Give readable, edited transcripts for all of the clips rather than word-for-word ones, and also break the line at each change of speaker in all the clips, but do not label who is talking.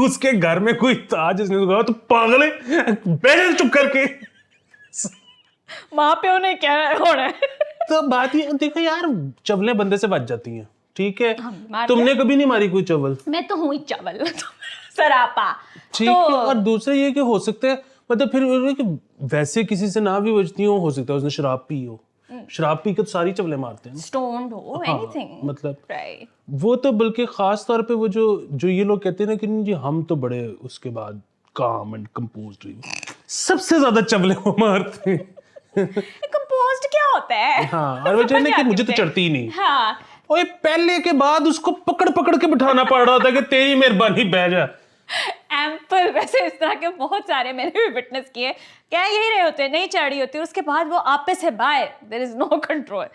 اس کے گھر میں کوئی تھا جس نے کہا تو پاگل ہے بیٹھ چپ کر کے.
ماں پیو نے کیا ہونا ہے.
تو بات یہ دیکھو یار چولیں بندے سے بچ جاتی ہیں ٹھیک ہے,
مار
تم نے کبھی نہیں ماری کوئی چول.
میں تو ہوں ہی چاول سراپا.
ٹھیک ہے, اور دوسرا یہ کہ ہو سکتا ہے مطلب پھر کہ ویسے کسی سے نہ بھی بچتی ہو سکتا ہے اس نے شراب پی ہو, شراب پی کے تو ساری چولیں مارتے ہیں
سٹونڈ ہو اینی تھنگ
مطلب وہ تو بلکہ خاص طور پہ وہ جو یہ لوگ کہتے ہیں نا کہ جی ہم تو بڑے اس کے بعد کام اینڈ کمپوزڈ ہوئی, سب سے زیادہ چولیں وہ مارتے ہیں.
کمپوزڈ کیا ہوتا ہے؟
ہاں, اور وہ چاہتے ہیں کہ مجھے تو چڑھتی ہی نہیں.
ہاں
اوے پہلے کے بعد اس کو پکڑ پکڑ کے بٹھانا پڑ رہا تھا کہ تیری مہربانی بہ جا.
ایمپل ویسے اس طرح کے بہت سارے میں نے بھی وٹنس کیے, کیا یہی رہے ہوتے ہیں, نہیں چڑھی ہوتی, اس کے بعد وہ آپس سے باہر, دیر از نو کنٹرول.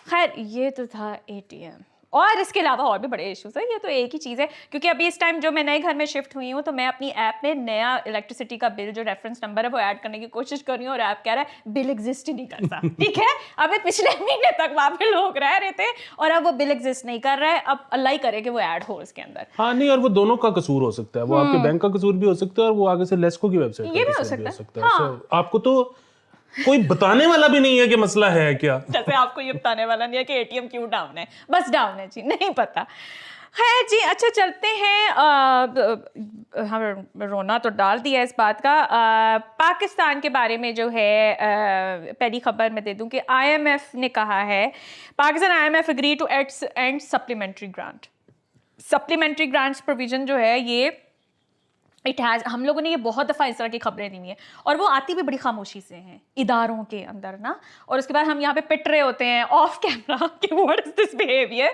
خیر یہ تو تھا ATM, اور اس کے علاوہ اور بھی بڑے ایشوز ہیں, یہ تو ایک ہی چیز ہے کیونکہ ابھی اس ٹائم جو میں نئے گھر میں شفٹ ہوئی ہوں تو میں اپنی ایپ میں نیا الیکٹریسٹی کا بل جو ریفرنس نمبر ہے وہ ایڈ کرنے کی کوشش کر رہی ہوں, اور ایپ کہہ رہا ہے بل ایگزسٹ ہی نہیں کرتا. ٹھیک ہے, ابھی پچھلے مہینے تک وہاں پہ لوگ رہ رہے تھے اور اب وہ بل ایگزسٹ نہیں کر رہا ہے, اب اللہ ہی کرے کہ وہ ایڈ ہو اس کے اندر.
ہاں نہیں, اور وہ دونوں کا قصور ہو سکتا ہے, وہ آپ کے بینک کا قصور بھی ہو سکتا ہے اور وہ آگے سے لیسکو کی ویب سائٹ
یہ بھی
کا
ہو
قصور بھی ہو
سکتا
سکتا ہے. آپ کو تو کوئی بتانے والا بھی نہیں ہے کہ مسئلہ ہے کیا.
جیسے آپ کو یہ بتانے والا نہیں ہے کہ ATM کیوں ڈاؤن ہے, بس ڈاؤن ہے جی, نہیں پتا. خیر جی, اچھا چلتے ہیں, ہم رونا تو ڈال دیا اس بات کا. پاکستان کے بارے میں جو ہے پہلی خبر میں دے دوں کہ IMF نے کہا ہے, Pakistan IMF agree to and supplementary grant. Supplementary grants provision جو ہے یہ ہم لوگوں نے یہ بہت دفعہ اس طرح کی خبریں دی ہیں, اور وہ آتی بھی بڑی خاموشی سے ہیں اداروں کے اندر نا, اور اس کے بعد ہم یہاں پہ پٹ رہے ہوتے ہیں آف کیمرا کہ واٹ از دس بیہیویئر.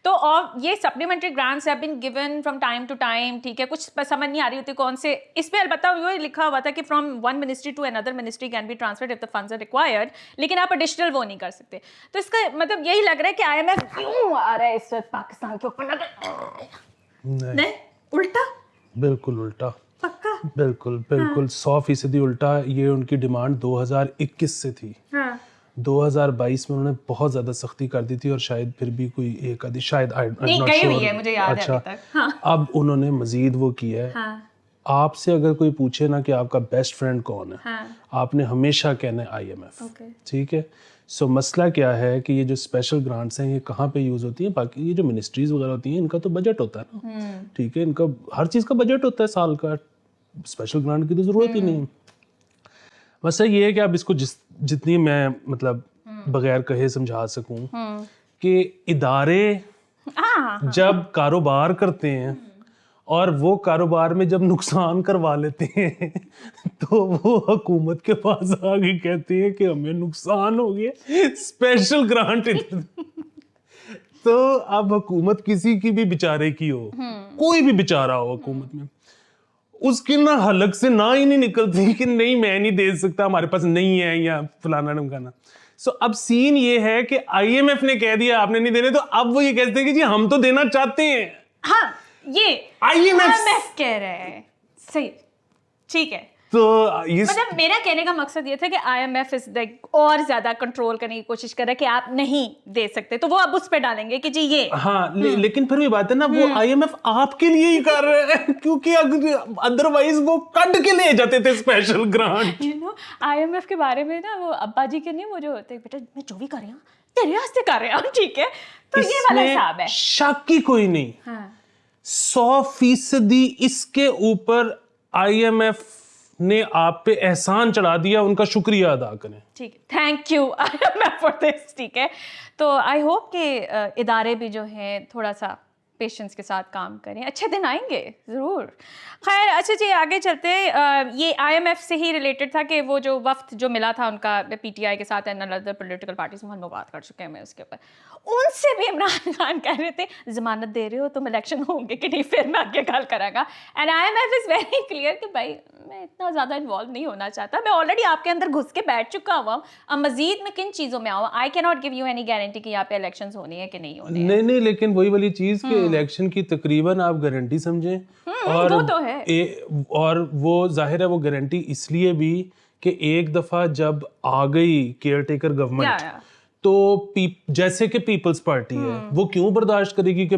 تو یہ supplementary grants have been given from time to time. ٹھیک ہے, کچھ سمجھ نہیں آ رہی ہوتی کون سے, اس پہ البتہ وہ لکھا ہوا تھا کہ from one ministry to another ministry can be transferred if the funds are required, لیکن آپ ایڈیشنل وہ نہیں کر سکتے. تو اس کا مطلب یہی لگ رہا ہے کہ IMF کیوں آ رہا ہے اس وقت پاکستان کے اوپر, نہیں الٹا,
بالکل الٹا,
پکا
بالکل 100% الٹا. یہ ان کی ڈیمانڈ 2021 سے تھی. 2022 میں انہوں نے بہت زیادہ سختی کر دی تھی, اور شاید پھر بھی کوئی ایک آدھی شاید
مجھے یاد ہے ابھی تک.
اب انہوں نے مزید وہ کیا ہے. آپ سے اگر کوئی پوچھے نا کہ آپ کا بیسٹ فرینڈ کون ہے, آپ نے ہمیشہ کہنا ہے IMF. ٹھیک ہے, سو مسئلہ کیا ہے کہ یہ جو اسپیشل گرانٹس ہیں یہ کہاں پہ یوز ہوتی ہیں, باقی یہ جو منسٹریز وغیرہ ہوتی ہیں ان کا تو بجٹ ہوتا ہے نا. ٹھیک ہے, ان کا ہر چیز کا بجٹ ہوتا ہے سال کا, اسپیشل گرانٹ کی تو ضرورت ہی نہیں. مسئلہ یہ ہے کہ اب اس کو جتنی میں مطلب بغیر کہے سمجھا سکوں کہ ادارے جب کاروبار کرتے ہیں اور وہ کاروبار میں جب نقصان کروا لیتے ہیں تو وہ حکومت کے پاس آگے کہتے ہیں کہ ہمیں نقصان ہو گیا, اسپیشل گرانٹ. تو اب حکومت کسی کی بھی بیچارے کی ہو, کوئی بھی بیچارہ ہو حکومت میں, اس کی نہ حلق سے نہ ہی نہیں نکلتی کہ نہیں میں نہیں دے سکتا, ہمارے پاس نہیں ہے یا فلانا ڈمکانا. سو اب سین یہ ہے کہ IMF نے کہہ دیا آپ نے نہیں دینے, تو اب وہ یہ کہتے ہیں کہ جی ہم تو دینا چاہتے ہیں.
ہاں یہ IMF کہہ رہے ہیں, صحیح, ٹھیک ہے.
تو
مطلب میرا کہنے کا مقصد یہ تھا کہ IMF اس اور زیادہ کنٹرول کرنے کی کوشش کر رہا ہے کہ آپ نہیں دے سکتے, تو وہ اب اس پہ ڈالیں گے کہ جی یہ.
ہاں لیکن پھر بھی بات ہے نا, وہ IMF آپ کے لیے ہی کر رہے ہیں کیونکہ ادروائز وہ کٹ کے لے جاتے تھے اسپیشل گرانٹ.
IMF کے بارے میں نا وہ ابا جی کے نہیں, وہ جو ہوتے بیٹا میں جو بھی کر رہا ہوں تیرے واسطے کر رہا ہوں, ٹھیک ہے, تو یہ والا حساب ہے.
شک کی کوئی نہیں, 100% اس کے اوپر IMF نے آپ پہ احسان چڑھا دیا, ان کا شکریہ ادا کریں. ٹھیک
ہے, thank you IMF for this. ٹھیک ہے, تو آئی ہوپ کہ ادارے بھی جو ہیں تھوڑا سا پیشنس کے ساتھ کام کریں, اچھے دن آئیں گے ضرور. خیر اچھا جی آگے چلتے, یہ IMF سے ہی ریلیٹڈ تھا کہ وہ جو وفد جو ملا تھا ان کا PTI کے ساتھ اینڈ ادر پولیٹیکل پارٹیز میں, ہم بات کر چکے ہیں میں اس کے اوپر, ان سے بھی عمران خان کہہ رہے تھے ضمانت دے رہے ہو تم الیکشن ہوں گے کہ نہیں, پھر میں آگے کال کرا گا. And IMF is very clear کہ بھائی میں اتنا زیادہ انوالو نہیں ہونا چاہتا, میں آلریڈی آپ کے اندر گھس کے بیٹھ چکا ہوا ہوں, اب مزید میں کن چیزوں میں آؤں, آئی کی not give you any guarantee کہ یہاں پہ الیکشنز ہونی ہے کہ نہیں ہونی ہے.
نہیں لیکن وہی والی چیز کہ الیکشن کی تقریباً آپ گارنٹی سمجھیں, اور وہ ظاہر ہے وہ گارنٹی اس لیے بھی کہ ایک دفعہ جب آ گئی کیئر ٹیکر گورنمنٹ تو جیسے کہ پیپلز پارٹی ہے وہ کیوں برداشت کرے گی کہ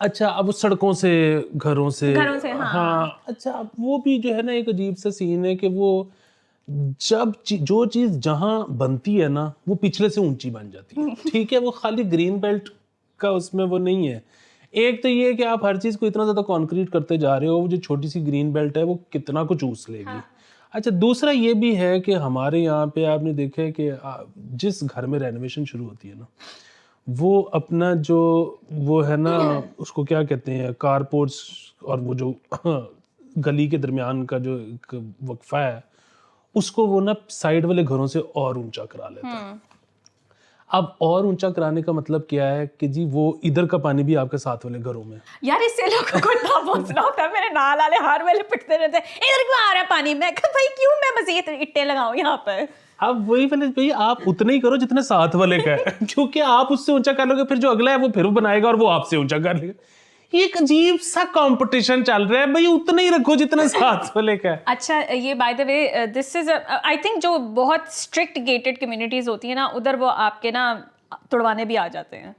اچھا اب وہ سڑکوں سے گھروں سے
ہاں
اچھا اب وہ بھی جو ہے نا ایک عجیب سا سین ہے کہ وہ جب جو چیز جہاں بنتی ہے نا وہ پچھلے سے اونچی بن جاتی ہے. ٹھیک ہے, وہ خالی گرین بیلٹ کا اس میں وہ نہیں ہے. ایک تو یہ ہے کہ آپ ہر چیز کو اتنا زیادہ کانکریٹ کرتے جا رہے ہو, وہ جو چھوٹی سی گرین بیلٹ ہے وہ کتنا کچھ چوس لے گی. اچھا دوسرا یہ بھی ہے کہ ہمارے یہاں پہ آپ نے دیکھا ہے کہ جس گھر میں رینویشن شروع ہوتی ہے نا وہ اپنا جو وہ ہے نا اس کو کیا کہتے ہیں کارپورٹس اور وہ جو گلی کے درمیان کا جو ایک وقفہ ہے اس کو وہ نا سائڈ والے گھروں سے اور اونچا کرا لیتا ہے. اب اور اونچا کرانے کا مطلب کیا ہے کہ جی وہ ادھر کا پانی بھی آپ کے ساتھ والے گھروں میں.
یار اس سے لوگوں کو اتنا پہنچنا ہوتا ہے, میرے نال والے ہر ویلے پٹتے رہتے ہیں ادھر کیوں آ رہا ہے پانی. میں کہ بھائی کیوں میں مزید اٹے لگاؤں یہاں پر.
اب وہی والے بھائی آپ اتنا ہی کرو جتنے ساتھ والے کا ہے, کیونکہ آپ اس سے اونچا کر لو گے پھر جو اگلا ہے وہ پھر بنائے گا اور وہ آپ سے اونچا کر لے گا. یہ ایک عجیب سا کمپٹیشن چل رہا ہے, بھائی اتنا ہی رکھو جتنا ساتھ والے کا ہے.
اچھا یہ by the way this is I think جو بہت اسٹرکٹ گیٹڈ کمیونٹیز ہوتی ہیں نا ادھر وہ آپ کے نا توڑوانے بھی آ جاتے ہیں.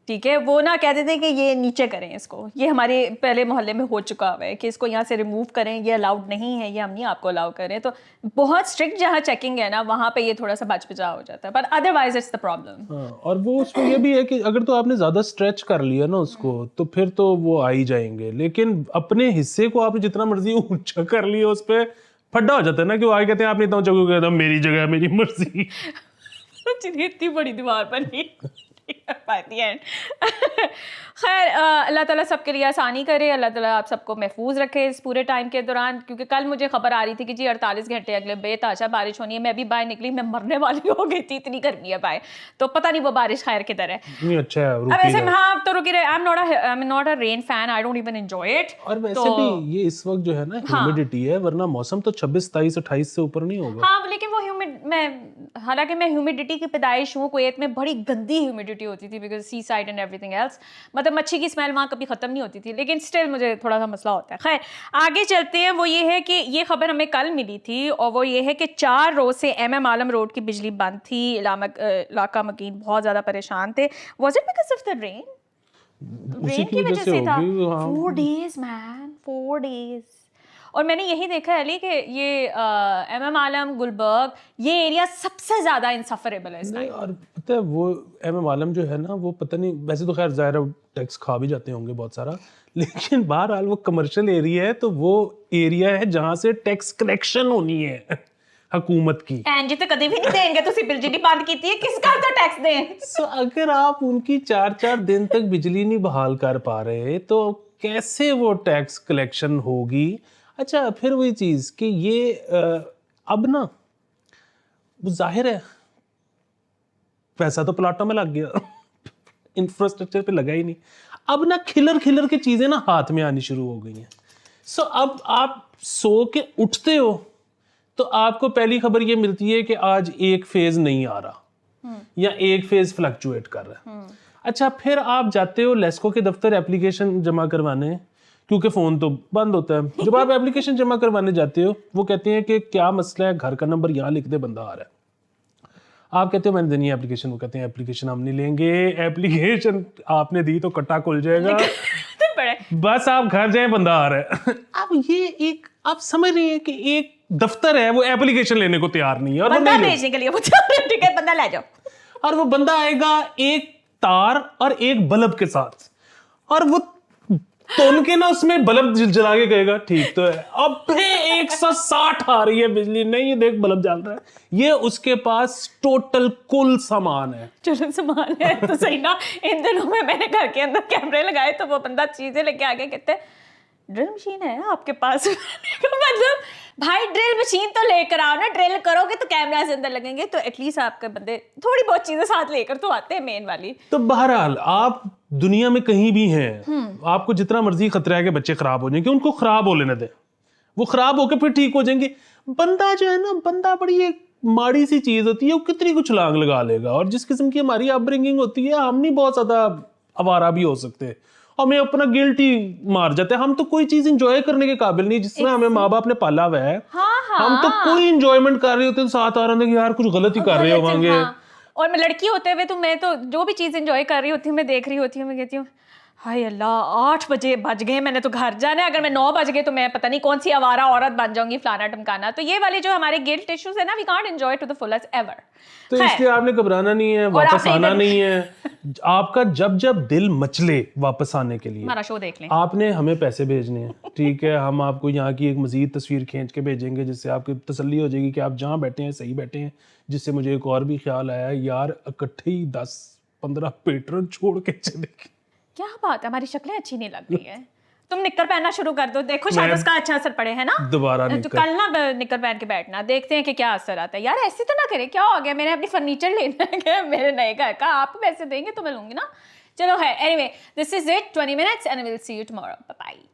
ٹھیک ہے, وہ نہ کہہ دیتے ہیں کہ یہ نیچے کریں اس کو, یہ ہمارے پہلے محلے میں ہو چکا ہوا ہے کہ اس کو یہاں سے ریموو کریں, یہ الاؤڈ نہیں ہے, یہ ہم نہیں آپ کو الاؤ کریں. تو بہت اسٹرکٹ جہاں چیکنگ ہے نا وہاں پہ یہ تھوڑا سا بچ بچا ہو جاتا ہے, but otherwise it's the problem.
اور وہ اس میں یہ بھی ہے کہ اگر تو آپ نے زیادہ اسٹریچ کر لیا نا اس کو تو پھر تو وہ آ ہی جائیں گے, لیکن اپنے حصے کو آپ نے جتنا مرضی اونچا کر لیا اس پہ پھڈا ہو جاتا ہے نا کہ وہ آگے کہتے ہیں آپ نے اتنا اونچا کیوں کیا, میری جگہ ہے میری مرضی.
اتنی بڑی دیوار بنی. خیر اللہ تعالیٰ سب کے لیے آسانی کرے, اللہ تعالیٰ آپ سب کو محفوظ رکھے اس پورے ٹائم کے دوران. کیونکہ کل مجھے خبر آ رہی تھی کہ جی 48 گھنٹے اگلے بے تحاشا بارش ہونی ہے. میں بھی باہر نکلی, میں مرنے والی ہو گئی تھی, اتنی گرمی ہے باہر. تو پتہ نہیں وہ بارش خیر کدھر ہے.
اچھا ہے
اب ایسے ہاں تو رکی رہے. I am not a rain fan, I don't even enjoy it.
اور ویسے بھی یہ اس وقت جو ہے نا ہیومیڈیٹی ہے, ورنہ موسم تو 26 27 28 سے اوپر نہیں ہوگا.
ہاں لیکن وہ میں حالانکہ میں ہیومیڈیٹی کی پیدائش ہوں, کویت میں بڑی گندی ہیومیڈیٹی ہوتی تھی because seaside and everything else, مطلب مچھی کی اسمیل وہاں کبھی ختم نہیں ہوتی تھی, لیکن اسٹل مجھے تھوڑا سا مسئلہ ہوتا ہے. خیر آگے چلتے ہیں. وہ یہ ہے کہ یہ خبر ہمیں کل ملی تھی اور وہ یہ ہے کہ 4 روز سے ایم عالم روڈ کی بجلی بند تھی. علاقہ مکین بہت زیادہ پریشان تھے. Was it because of the rain? Rain کی وجہ سے تھا. 4 days مین, 4 days. اور میں نے یہی دیکھا ہے علی کہ یہ ایم عالم, گلبرگ, یہ ایریا سب سے زیادہ انسفریبل ہے اس ٹائم.
اور پتہ ہے وہ ایم عالم جو ہے نا وہ پتہ نہیں, ویسے تو خیر ظاہر ہے ٹیکس کھا بھی جاتے ہوں گے بہت سارا, لیکن بہرحال وہ کمرشل ایریا ہے تو وہ ایریا ہے جہاں سے ٹیکس کلیکشن ہونی ہے حکومت کی.
این جی تو کدی بھی نہیں دیں گے, تو بجلی بند کی ہے کس کا تو ٹیکس دیں.
سو اگر آپ ان کی 4 دن تک بجلی نہیں بحال کر پا رہے تو کیسے وہ ٹیکس کلیکشن ہوگی. اچھا پھر وہی چیز کہ یہ اب نا وہ ظاہر ہے پیسہ تو پلاٹوں میں لگ گیا, انفراسٹرکچر پہ لگا ہی نہیں. اب نا کھلر کے چیزیں نا ہاتھ میں آنی شروع ہو گئی ہیں. سو اب آپ سو کے اٹھتے ہو تو آپ کو پہلی خبر یہ ملتی ہے کہ آج ایک فیز نہیں آ رہا یا ایک فیز فلکچویٹ کر رہا ہے. اچھا پھر آپ جاتے ہو لیسکو کے دفتر اپلیکیشن جمع کروانے, کیونکہ فون تو بند ہوتا ہے. جب آپ اپلیکیشن جمع کروانے جاتے ہو وہ کہتے ہیں کہ کیا مسئلہ ہے, گھر کا نمبر یہاں لکھ دے, بندہ آ رہا ہے. آپ کہتے ہو میں نے دینی ہے اپلیکیشن, وہ کہتے ہیں اپلیکیشن ہم نہیں لیں گے, اپلیکیشن آپ نے دی تو کٹا کھل جائے گا, بس آپ گھر جائیں بندہ آ رہا ہے. اب یہ ایک آپ سمجھ رہی ہیں کہ ایک دفتر ہے وہ اپلیکیشن لینے کو تیار نہیں ہے, اور
بندہ بھیجنے کے لیے وہ ٹھیک ہے بندہ لے جاؤ,
اور وہ بندہ آئے گا ایک تار اور ایک بلب کے ساتھ, اور وہ تون کے نا اس میں بلب جلا کے کہے گا ٹھیک تو ہے. اب پھر 160 آ رہی ہے بجلی, نہیں یہ دیکھ بلب جل رہا ہے. یہ اس کے پاس ٹوٹل کل سامان ہے. چلو
سامان ہے تو صحیح نا. ان دنوں میں نے گھر کے اندر کیمرے لگائے تو وہ بندہ چیزیں لے کے آگے کہتے ڈرل مشین ہے آپ کے پاس. مطلب بھائی ڈرل مشین تو لے کر آؤ نا, ڈرل کرو گے تو کیمرہ سے اندر لگیں گے تو ایٹ لیسٹ آپ کے بندے تھوڑی بہت چیزیں ساتھ لے کر تو آتے ہیں مین والی.
تو بہرحال آپ دنیا میں کہیں بھی ہیں, آپ کو جتنا مرضی خطرہ ہے کہ بچے خراب ہو جائیں گے, ان کو خراب ہو لینے دیں, وہ خراب ہو کے پھر ٹھیک ہو جائیں گے. بندہ جو ہے نا, بندہ بڑی ایک ماڑی سی چیز ہوتی ہے, وہ کتنی کچھ لانگ لگا لے گا. اور جس قسم کی ہماری اپ برنگنگ ہوتی ہے, ہم نہیں بہت زیادہ آوارہ بھی ہو سکتے, ہمیں اپنا گلٹ ہی مار جاتے ہیں. ہم تو کوئی چیز انجوائے کرنے کے قابل نہیں, جس طرح ہمیں ماں باپ نے پالا ہوا ہے, ہم تو کوئی انجوائمنٹ کر رہے ہوتے ہیں ساتھ آ رہے ہیں کہ یار کچھ غلط ہی کر رہے ہوں گے.
اور میں لڑکی ہوتے ہوئے تو میں تو جو بھی چیز انجوائے کر رہی ہوتی ہوں, میں دیکھ رہی ہوتی ہوں, میں کہتی ہوں ہائے اللہ 8 بجے بج گئے, میں نے تو گھر جانا ہے. اگر میں 9 بج گئے تو میں پتہ نہیں کون سی آوارہ عورت بن جاؤں گی فلانا ٹمکانا. تو یہ والے جو ہمارے گلٹ ایشوز ہیں نا, we can't enjoy to the fullest ever.
تو اس لیے آپ نے گھبرانا نہیں ہے, واپس آنا نہیں ہے. آپ کا جب جب دل مچلے واپس آنے کے لیے
ہمارا شو دیکھ لیں.
آپ نے ہمیں پیسے بھیجنے ہیں, ٹھیک ہے, ہم آپ کو یہاں کی ایک مزید تصویر کھینچ کے بھیجیں گے جس سے آپ کی تسلی ہو جائے گی کہ آپ جہاں بیٹھے ہیں صحیح بیٹھے ہیں. جس سے مجھے ایک اور بھی خیال آیا, یار اکٹھے ہی 10-15 پیٹرن چھوڑ کے چلے گئے.
کیا بات ہے, ہماری شکلیں اچھی نہیں لگ رہی ہیں. تم نکر پہننا شروع کر دو, دیکھو شاید اس کا اچھا اثر پڑے, ہے نا.
دوبارہ
تو کل نا نکر پہن کے بیٹھنا, دیکھتے ہیں کہ کیا اثر آتا ہے. یار ایسے تو نہ کرے, کیا ہو گیا, میں نے اپنی فرنیچر لینا ہے میرے نئے گھر کا, آپ پیسے دیں گے تو میں لوں گی نا. چلو ہے, any way this is it, 20 minutes and we'll see you tomorrow. Bye bye.